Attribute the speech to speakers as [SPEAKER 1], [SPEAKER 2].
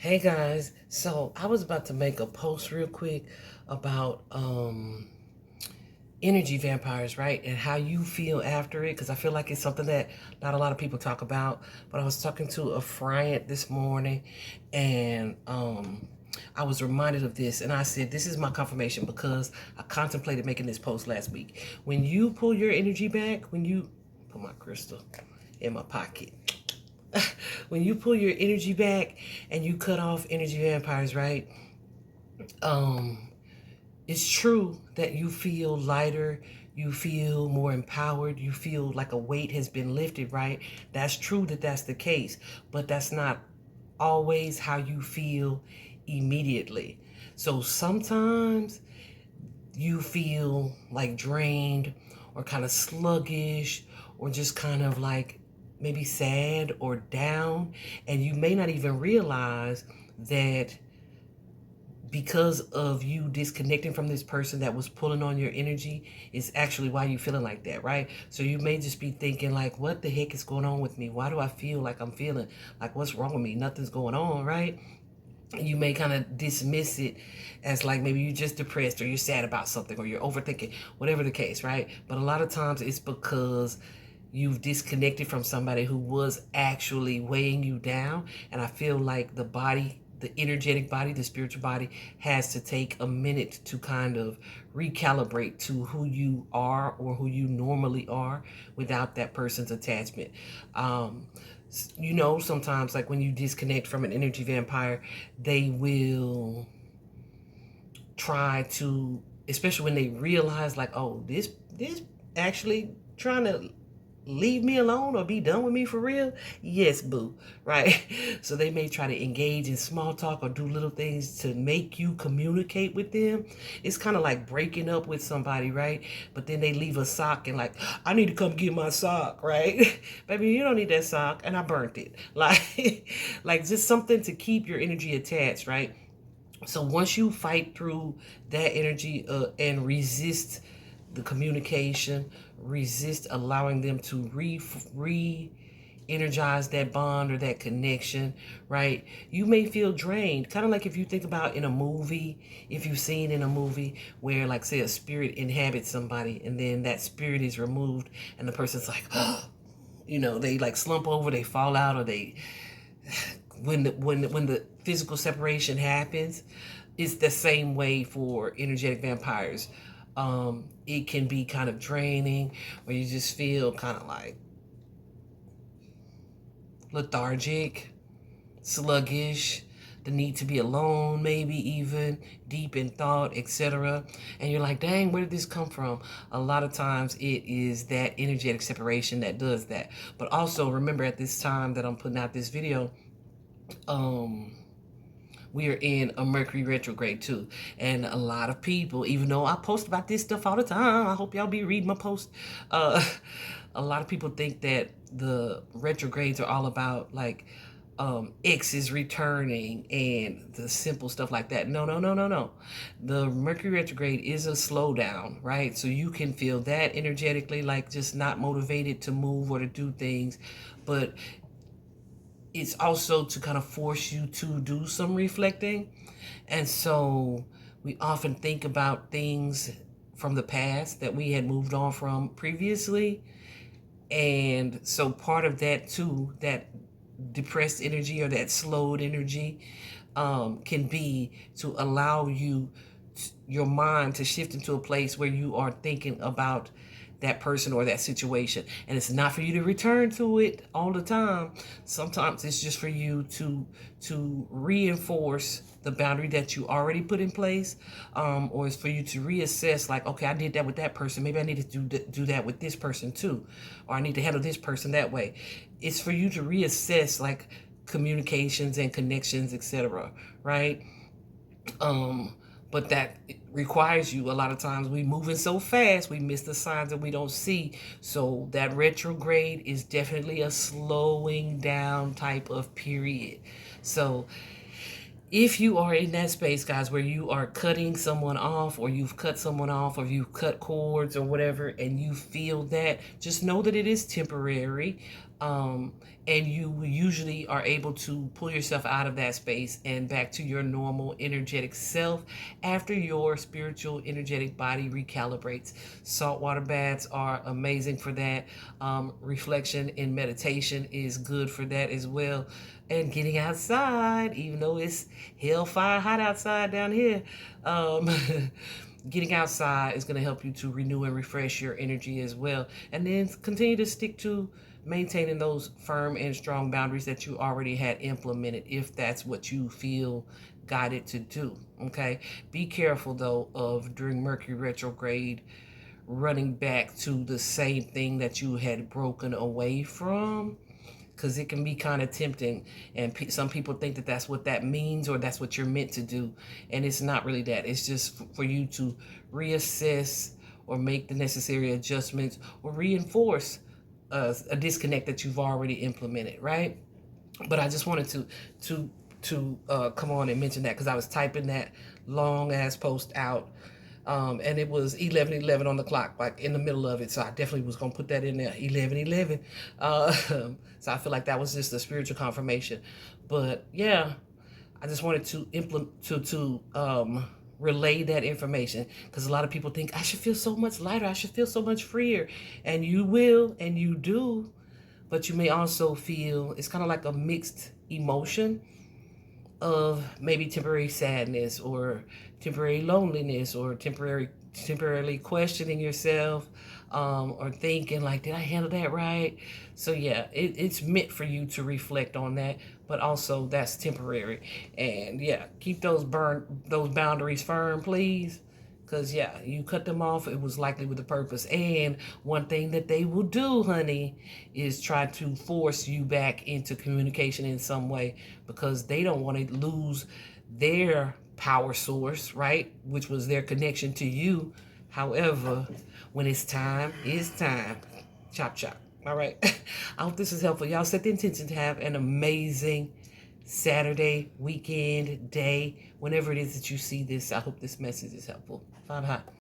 [SPEAKER 1] Hey guys, so I was about to make a post real quick about energy vampires, right? And how you feel after it, because I feel like it's something that not a lot of people talk about. But I was talking to a friend this morning, and I was reminded of this, and I said, this is my confirmation because I contemplated making this post last week. When you pull your energy back, when you put my crystal in my pocket, when you pull your energy back and you cut off energy vampires, right? Um, it's true that you feel lighter, you feel more empowered, you feel like a weight has been lifted, right? That's true that that's the case, but that's not always how you feel immediately. So sometimes you feel like drained or kind of sluggish or just kind of like maybe sad or down, and you may not even realize that because of you disconnecting from this person that was pulling on your energy is actually why you feeling like that, right? So you may just be thinking like, what the heck is going on with me? Why do I feel like I'm feeling like, what's wrong with me? Nothing's going on, right? You may kind of dismiss it as like maybe you're just depressed or you're sad about something or you're overthinking, whatever the case, right? But a lot of times it's because you've disconnected from somebody who was actually weighing you down. And I feel like the body, the energetic body, the spiritual body has to take a minute to kind of recalibrate to who you are or who you normally are without that person's attachment. Sometimes like when you disconnect from an energy vampire, they will try to, especially when they realize like, oh, this actually trying to leave me alone or be done with me for real. Yes, boo, right? So they may try to engage in small talk or do little things to make you communicate with them. It's kind of like breaking up with somebody, right? But then they leave a sock and like, I need to come get my sock, right? Baby, you don't need that sock and I burnt it. Like just something to keep your energy attached, right? So once you fight through that energy and resist the communication, resist allowing them to energize that bond or that connection, right? You may feel drained. Kind of like if you think about in a movie, if you've seen in a movie where like say a spirit inhabits somebody and then that spirit is removed and the person's like, they like slump over, they fall out, or they when the physical separation happens, it's the same way for energetic vampires. It can be kind of draining, where you just feel kind of like lethargic, sluggish, the need to be alone, maybe even deep in thought, etc. And you're like, dang, where did this come from? A lot of times it is that energetic separation that does that. But also remember, at this time that I'm putting out this video, we are in a Mercury retrograde too. And a lot of people, even though I post about this stuff all the time, I hope y'all be reading my post. Uh, a lot of people think that the retrogrades are all about like X is returning and the simple stuff like that. No, no, no, no, no. The Mercury retrograde is a slowdown, right? So you can feel that energetically, like just not motivated to move or to do things. But it's also to kind of force you to do some reflecting. And so we often think about things from the past that we had moved on from previously. And so part of that too, that depressed energy or that slowed energy, can be to allow your mind to shift into a place where you are thinking about that person or that situation. And it's not for you to return to it all the time. Sometimes it's just for you to reinforce the boundary that you already put in place, or it's for you to reassess like, okay, I did that with that person, maybe I need to do that with this person too, or I need to handle this person that way. It's for you to reassess like communications and connections, etc., right? But that requires you, a lot of times we moving so fast we miss the signs that we don't see. So that retrograde is definitely a slowing down type of period. So if you are in that space, guys, where you are cutting someone off, or you've cut someone off, or you've cut cords or whatever, and you feel that, just know that it is temporary. And you usually are able to pull yourself out of that space and back to your normal energetic self after your spiritual energetic body recalibrates. Saltwater baths are amazing for that. Reflection and meditation is good for that as well. And getting outside, even though it's hellfire hot outside down here, um, getting outside is going to help you to renew and refresh your energy as well. And then continue to stick to maintaining those firm and strong boundaries that you already had implemented, if that's what you feel guided to do. Okay. Be careful though of, during Mercury retrograde, running back to the same thing that you had broken away from, because it can be kind of tempting, and some people think that that's what that means, or that's what you're meant to do, and it's not really that. It's just for you to reassess or make the necessary adjustments or reinforce a disconnect that you've already implemented, right? But I just wanted to come on and mention that, because I was typing that long ass post out, and it was 11:11 on the clock, like in the middle of it. So I definitely was gonna put that in there, 11:11. So I feel like that was just a spiritual confirmation. But yeah, I just wanted to relay that information, because a lot of people think I should feel so much lighter, I should feel so much freer, and you will, and you do, but you may also feel it's kind of like a mixed emotion of maybe temporary sadness or temporary loneliness or temporarily questioning yourself, or thinking like, did I handle that right? So yeah, it's meant for you to reflect on that, but also that's temporary. And yeah, keep those boundaries firm, please. Because yeah, you cut them off, it was likely with a purpose. And one thing that they will do, honey, is try to force you back into communication in some way, because they don't want to lose their power source, right? Which was their connection to you. However, when it's time, it's time. Chop, chop. All right. I hope this is helpful. Y'all set the intention to have an amazing Saturday, weekend, day, whenever it is that you see this. I hope this message is helpful. Bye-bye.